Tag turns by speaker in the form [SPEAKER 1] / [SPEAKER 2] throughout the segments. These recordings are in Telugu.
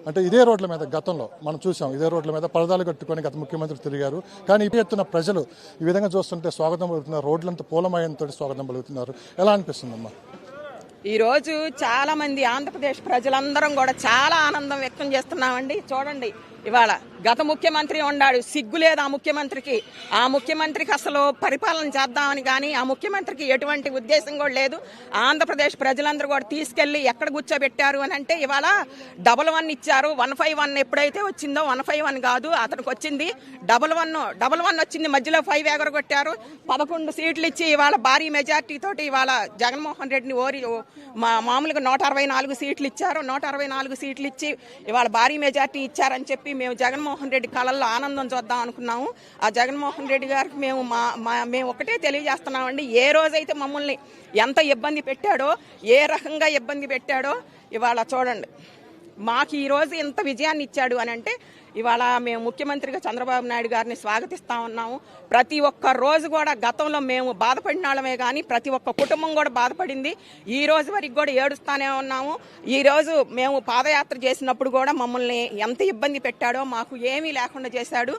[SPEAKER 1] అంటే ఇదే రోడ్ల మీద గతంలో మనం చూసాం, ఇదే రోడ్ల మీద పరదాలు కట్టుకొని గత ముఖ్యమంత్రి తిరిగారు. కానీ ఇప్పుడు ఎత్తున ప్రజలు ఈ విధంగా చూస్తుంటే స్వాగతం పలుకుతున్నారు, రోడ్లంతా పూలమయంతో స్వాగతం పలుకుతున్నారు. ఎలా అనిపిస్తుందమ్మా?
[SPEAKER 2] ఈరోజు చాలా మంది ఆంధ్రప్రదేశ్ ప్రజలందరం కూడా చాలా ఆనందం వ్యక్తం చేస్తున్నామండి. చూడండి, ఇవాళ గత ముఖ్యమంత్రి ఉన్నాడు, సిగ్గు లేదు ఆ ముఖ్యమంత్రికి అసలు పరిపాలన చేద్దామని కానీ ఆ ముఖ్యమంత్రికి ఎటువంటి ఉద్దేశం కూడా లేదు. ఆంధ్రప్రదేశ్ ప్రజలందరూ కూడా తీసుకెళ్లి ఎక్కడ కూర్చోబెట్టారు అని అంటే ఇవాళ 111 ఇచ్చారు. 151 ఎప్పుడైతే వచ్చిందో 151 కాదు, అతనికి వచ్చింది 111 వచ్చింది. మధ్యలో 5 ఎగరగొట్టారు. 11 సీట్లు ఇచ్చి ఇవాళ భారీ మెజార్టీ తోటి ఇవాళ జగన్మోహన్ రెడ్డిని మామూలుగా 164 సీట్లు ఇచ్చారు. 164 సీట్లు ఇచ్చి ఇవాళ భారీ మెజార్టీ ఇచ్చారని చెప్పి మేము జగన్మోహన్ రెడ్డి కళల్లో ఆనందం చూద్దాం అనుకున్నాము. ఆ జగన్మోహన్ రెడ్డి గారికి మేము ఒకటే తెలియజేస్తున్నామండి, ఏ రోజైతే మమ్మల్ని ఎంత ఇబ్బంది పెట్టాడో, ఏ రకంగా ఇబ్బంది పెట్టాడో ఇవాళ చూడండి. మాకు ఈరోజు ఎంత విజయాన్ని ఇచ్చాడు అని అంటే ఇవాళ మేము ముఖ్యమంత్రిగా చంద్రబాబు నాయుడు గారిని స్వాగతిస్తా ఉన్నాము. ప్రతి ఒక్క రోజు కూడా గతంలో మేము బాధపడిన వాళ్ళమే కానీ ప్రతి ఒక్క కుటుంబం కూడా బాధపడింది. ఈ రోజు వరకు కూడా ఏడుస్తానే ఉన్నాము. ఈ రోజు మేము పాదయాత్ర చేసినప్పుడు కూడా మమ్మల్ని ఎంత ఇబ్బంది పెట్టాడో, మాకు ఏమీ లేకుండా చేశాడు.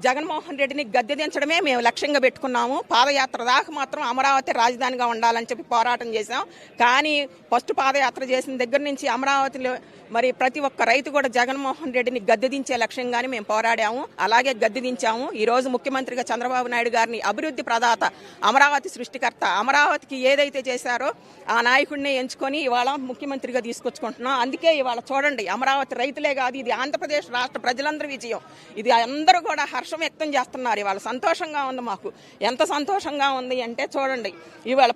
[SPEAKER 2] జగన్మోహన్ రెడ్డిని గద్దె దించడమే మేము లక్ష్యంగా పెట్టుకున్నాము. పాదయాత్ర దాకా మాత్రం అమరావతి రాజధానిగా ఉండాలని చెప్పి పోరాటం చేశాం. కానీ ఫస్ట్ పాదయాత్ర చేసిన దగ్గర నుంచి అమరావతిలో మరి ప్రతి ఒక్క రైతు కూడా జగన్మోహన్ రెడ్డిని గద్దె దించే లక్ష్యంగానే మేము పోరాడాము, అలాగే గద్దె దించాము. ఈ రోజు ముఖ్యమంత్రిగా చంద్రబాబు నాయుడు గారిని అభివృద్ధి ప్రదాత, అమరావతి సృష్టికర్త, అమరావతికి ఏదైతే చేశారో ఆ నాయకుడిని ఎంచుకొని ఇవాళ ముఖ్యమంత్రిగా తీసుకొచ్చుకుంటున్నాం. అందుకే ఇవాళ చూడండి, అమరావతి రైతులే కాదు, ఇది ఆంధ్రప్రదేశ్ రాష్ట్ర ప్రజలందరి విజయం. ఇది అందరూ కూడా హర్షం వ్యక్తం చేస్తున్నారు. ఇవాళ సంతోషంగా ఉంది. మాకు ఎంత సంతోషంగా ఉంది అంటే చూడండి, ఇవాళ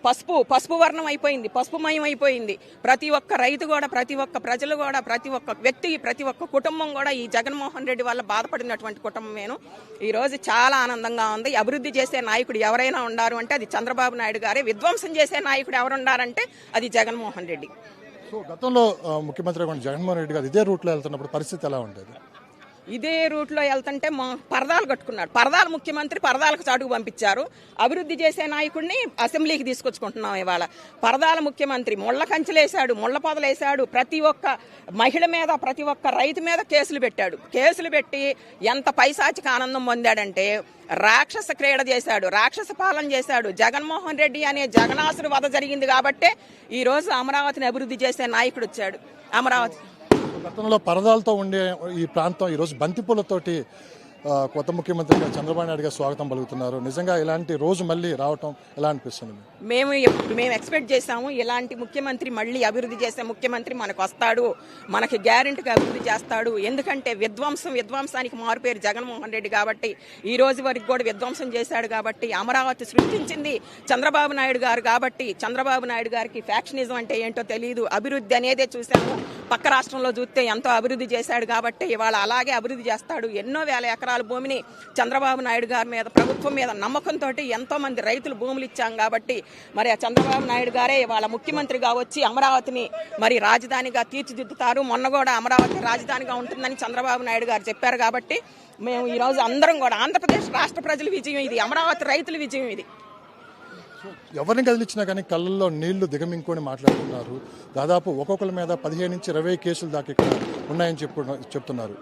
[SPEAKER 2] పసుపు వర్ణం అయిపోయింది, పసుపుమయం అయిపోయింది. ప్రతి ఒక్క రైతు కూడా, ప్రతి ఒక్క ప్రజలు కూడా, ప్రతి ఒక్క వ్యక్తి, ప్రతి ఒక్క కుటుంబం కూడా ఈ జగన్మోహన్ రెడ్డి వల్ల బాధపడినటువంటి కుటుంబమేను. ఈ రోజు చాలా ఆనందంగా ఉంది. అభివృద్ధి చేసే నాయకుడు ఎవరైనా ఉన్నారు అంటే అది చంద్రబాబు నాయుడు గారే. విధ్వంసం చేసే నాయకుడు ఎవరున్నారంటే అది జగన్మోహన్ రెడ్డి.
[SPEAKER 1] సో గతంలో ముఖ్యమంత్రి జగన్మోహన్ రెడ్డి గారు ఇదే రూట్లో వెళ్తున్నప్పుడు పరిస్థితి ఎలా ఉండేది?
[SPEAKER 2] ఇదే రూట్లో వెళ్తుంటే మా పరదాలు కట్టుకున్నాడు. పరదాల ముఖ్యమంత్రి పరదాలకు చాటుకు పంపించారు. అభివృద్ధి చేసే నాయకుడిని అసెంబ్లీకి తీసుకొచ్చుకుంటున్నాం. ఇవాళ పరదాల ముఖ్యమంత్రి ముళ్ళ కంచెలేశాడు, ముళ్ళ పొదలేశాడు. ప్రతి ఒక్క మహిళ మీద, ప్రతి ఒక్క రైతు మీద కేసులు పెట్టాడు. కేసులు పెట్టి ఎంత పైశాచిక ఆనందం పొందాడంటే రాక్షస క్రీడ చేశాడు, రాక్షస పాలన చేశాడు. జగన్మోహన్ రెడ్డి అనే జగనాసురు వధ జరిగింది కాబట్టే ఈ రోజు అమరావతిని అభివృద్ధి చేసే నాయకుడు వచ్చాడు. అమరావతి
[SPEAKER 1] గతంలో పరదాలతో ఉండే ఈ ప్రాంతం ఈరోజు బంతిపూలతోటి కొత్త ముఖ్యమంత్రిగా చంద్రబాబు నాయుడు గారు స్వాగతం పలుకుతున్నారు. నిజంగా ఇలాంటి రోజు మళ్ళీ రావటం ఎలా అనిపిస్తుంది?
[SPEAKER 2] మేము ఎక్స్పెక్ట్ చేశాము, ఇలాంటి ముఖ్యమంత్రి మళ్ళీ అభివృద్ధి చేసే ముఖ్యమంత్రి మనకు వస్తాడు, మనకి గ్యారెంటీగా అభివృద్ధి చేస్తాడు. ఎందుకంటే విధ్వంసానికి మారుపేరు జగన్మోహన్ రెడ్డి కాబట్టి ఈ రోజు వరకు కూడా విధ్వంసం చేశాడు కాబట్టి, అమరావతి సృష్టించింది చంద్రబాబు నాయుడు గారు కాబట్టి చంద్రబాబు నాయుడు గారికి ఫ్యాక్షనిజం అంటే ఏంటో తెలియదు. అభివృద్ధి అనేదే చూశాము. పక్క రాష్ట్రంలో చూస్తే ఎంతో అభివృద్ధి చేశాడు కాబట్టి ఇవాళ అలాగే అభివృద్ధి చేస్తాడు. ఎన్నో వేల ఎకరాల భూమిని చంద్రబాబు నాయుడు గారి మీద, ప్రభుత్వం మీద నమ్మకంతో ఎంతో మంది రైతులు భూములు ఇచ్చాం కాబట్టి మరి ఆ చంద్రబాబు నాయుడు గారే ఇవాళ ముఖ్యమంత్రిగా వచ్చి అమరావతిని మరి రాజధానిగా తీర్చిదిద్దుతారు. మొన్న కూడా అమరావతి రాజధానిగా ఉంటుందని చంద్రబాబు నాయుడు గారు చెప్పారు కాబట్టి మేము ఈరోజు అందరం కూడా ఆంధ్రప్రదేశ్ రాష్ట్ర ప్రజల విజయం ఇది, అమరావతి రైతుల విజయం ఇది.
[SPEAKER 1] ఎవరిని కదిలించినా కానీ కళ్ళల్లో నీళ్లు దిగమింగుకొని మాట్లాడుతున్నారు. దాదాపు ఒక్కొక్కరి మీద 15 నుంచి 20 కేసులు దాకా ఇక్కడ ఉన్నాయని చెప్తున్నారు.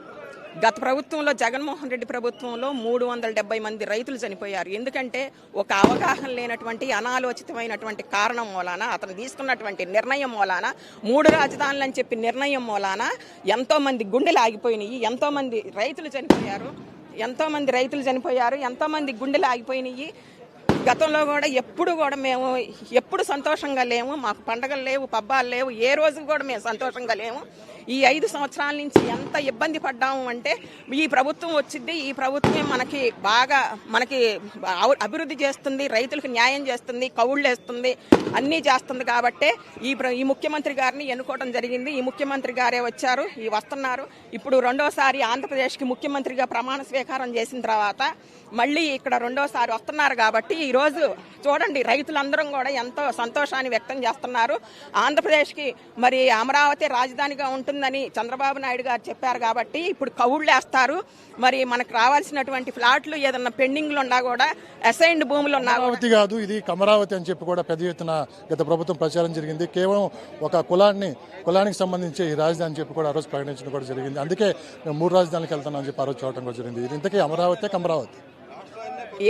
[SPEAKER 2] గత ప్రభుత్వంలో, జగన్మోహన్ రెడ్డి ప్రభుత్వంలో 370 మంది రైతులు చనిపోయారు. ఎందుకంటే ఒక అవగాహన లేనటువంటి, అనాలోచితమైనటువంటి కారణం మూలాన, అతను తీసుకున్నటువంటి నిర్ణయం మూలాన, 3 రాజధానులు అని చెప్పి నిర్ణయం మూలాన ఎంతో మంది గుండెలు ఆగిపోయినాయి, ఎంతో మంది రైతులు చనిపోయారు, ఎంతో మంది గుండెలు ఆగిపోయినాయి. గతంలో కూడా మేము ఎప్పుడు సంతోషంగా లేము. మాకు పండగలు లేవు, పబ్బాలు లేవు, ఏ రోజు కూడా మేము సంతోషంగా లేము. ఈ 5 సంవత్సరాల నుంచి ఎంత ఇబ్బంది పడ్డాము అంటే ఈ ప్రభుత్వం వచ్చింది, ఈ ప్రభుత్వమే మనకి అభివృద్ధి చేస్తుంది, రైతులకు న్యాయం చేస్తుంది, కౌళ్ళు వేస్తుంది, అన్నీ చేస్తుంది కాబట్టే ఈ ముఖ్యమంత్రి గారిని ఎన్నుకోవడం జరిగింది. ఈ ముఖ్యమంత్రి గారే వచ్చారు, వస్తున్నారు. ఇప్పుడు రెండోసారి ఆంధ్రప్రదేశ్కి ముఖ్యమంత్రిగా ప్రమాణ స్వీకారం చేసిన తర్వాత మళ్ళీ ఇక్కడ రెండోసారి వస్తున్నారు కాబట్టి ఈరోజు చూడండి, రైతులందరం కూడా ఎంతో సంతోషాన్ని వ్యక్తం చేస్తున్నారు. ఆంధ్రప్రదేశ్కి మరి అమరావతి రాజధానిగా ఉంటుంది, ఉంటుందని చంద్రబాబు నాయుడు గారు చెప్పారు కాబట్టి ఇప్పుడు కౌళ్ళేస్తారు. మరి మనకు రావాల్సినటువంటి ఫ్లాట్లు ఏదన్నా పెండింగ్లు ఉన్నా కూడా అసైన్డ్ భూములు ఉన్నా కూడా
[SPEAKER 1] అమరావతి కాదు ఇది కమరావతి అని చెప్పి కూడా పెద్ద ఎత్తున గత ప్రభుత్వం ప్రచారం జరిగింది. కేవలం ఒక కులానికి సంబంధించి ఈ రాజధాని చెప్పి కూడా ఆ రోజు ప్రకటించడం కూడా జరిగింది. అందుకే మేము 3 రాజధానులకు వెళ్తామని చెప్పి ఆ రోజు చూడటం కూడా జరిగింది. ఇది ఇంతకీ అమరావతి కమరావతి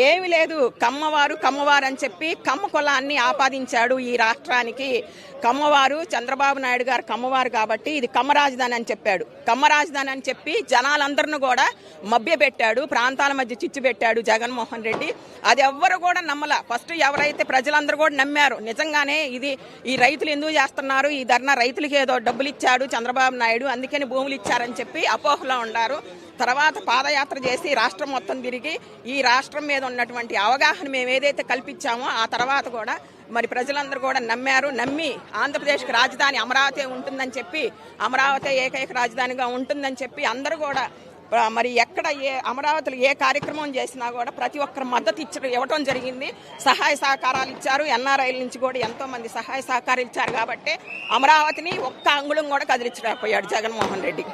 [SPEAKER 2] ఏమి లేదు. కమ్మవారు అని చెప్పి కమ్మ కులాన్ని ఆపాదించాడు ఈ రాష్ట్రానికి. కమ్మవారు చంద్రబాబు నాయుడు గారు కమ్మవారు కాబట్టి ఇది కమ్మ రాజధాని అని చెప్పాడు. కమ్మ రాజధాని అని చెప్పి జనాలందరిని కూడా మభ్యపెట్టాడు, ప్రాంతాల మధ్య చిచ్చు పెట్టాడు జగన్మోహన్ రెడ్డి. అది ఎవ్వరు కూడా నమ్మల. ఫస్ట్ ఎవరైతే ప్రజలందరూ కూడా నమ్మారు నిజంగానే ఇది ఈ రైతులు ఎందుకు చేస్తున్నారు, ఈ ధర్నా రైతులకి ఏదో డబ్బులు ఇచ్చాడు చంద్రబాబు నాయుడు అందుకని భూములు ఇచ్చారని చెప్పి అపోహలో ఉన్నారు. తర్వాత పాదయాత్ర చేసి రాష్ట్రం మొత్తం తిరిగి ఈ రాష్ట్రం మీద ఉన్నటువంటి అవగాహన మేము ఏదైతే కల్పించామో ఆ తర్వాత కూడా మరి ప్రజలందరూ కూడా నమ్మి ఆంధ్రప్రదేశ్కి రాజధాని అమరావతి ఉంటుందని చెప్పి, అమరావతి ఏకైక రాజధానిగా ఉంటుందని చెప్పి అందరూ కూడా మరి ఎక్కడ అమరావతిలో ఏ కార్యక్రమం చేసినా కూడా ప్రతి ఒక్కరు మద్దతు ఇవ్వటం జరిగింది. సహాయ సహకారాలు ఇచ్చారు. ఎన్ఆర్ఐల నుంచి కూడా ఎంతో మంది సహాయ సహకారాలు ఇచ్చారు. కాబట్టి అమరావతిని ఒక్క అంగుళం కూడా కదిలించలేకపోయాడు జగన్మోహన్ రెడ్డి.